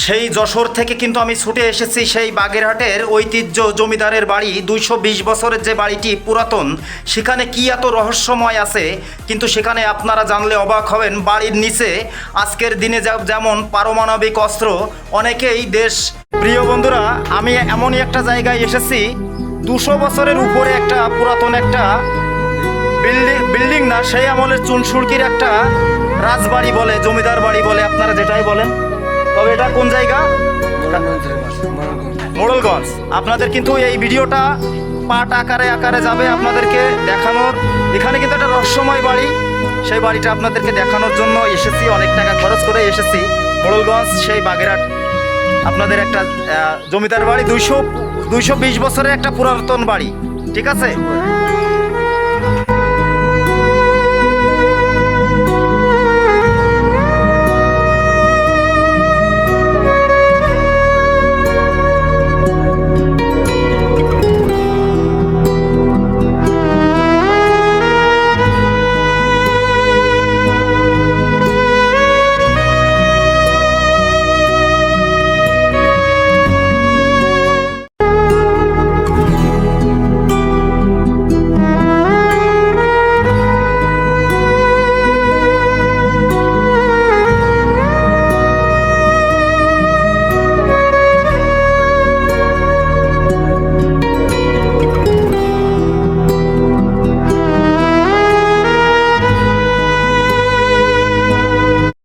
সেই যশোর থেকে কিন্তু আমি ছুটে এসেছি সেই বাগেরহাটের ঐতিহ্য জমিদারের বাড়ি 220 বছরের যে বাড়িটি পুরাতন, সেখানে কি এত রহস্যময় আছে কিন্তু সেখানে আপনারা জানলে অবাক হবেন। বাড়ির নিচে আজকের দিনে যেমন পারমাণবিক অস্ত্র, অনেকেই দেশ প্রিয় বন্ধুরা, আমি এমনই একটা জায়গায় এসেছি 200 বছরের উপরে একটা পুরাতন একটা বিল্ডিং না, সেই আমলের চুনসুরকির একটা রাজবাড়ি বলে, জমিদার বাড়ি বলে, আপনারা যেটাই বলেন। তবে এটা কোন জায়গা? মোড়লগঞ্জ। আপনাদের কিন্তু এই ভিডিওটা পার্ট আকারে আকারে যাবে আপনাদেরকে দেখানোর। এখানে কিন্তু একটা রহস্যময় বাড়ি, সেই বাড়িটা আপনাদেরকে দেখানোর জন্য এসেছি, অনেক টাকা খরচ করে এসেছি মোড়লগঞ্জ সেই বাগেরহাট। আপনাদের একটা জমিদার বাড়ি 220 বছরের একটা পুরাতন বাড়ি, ঠিক আছে।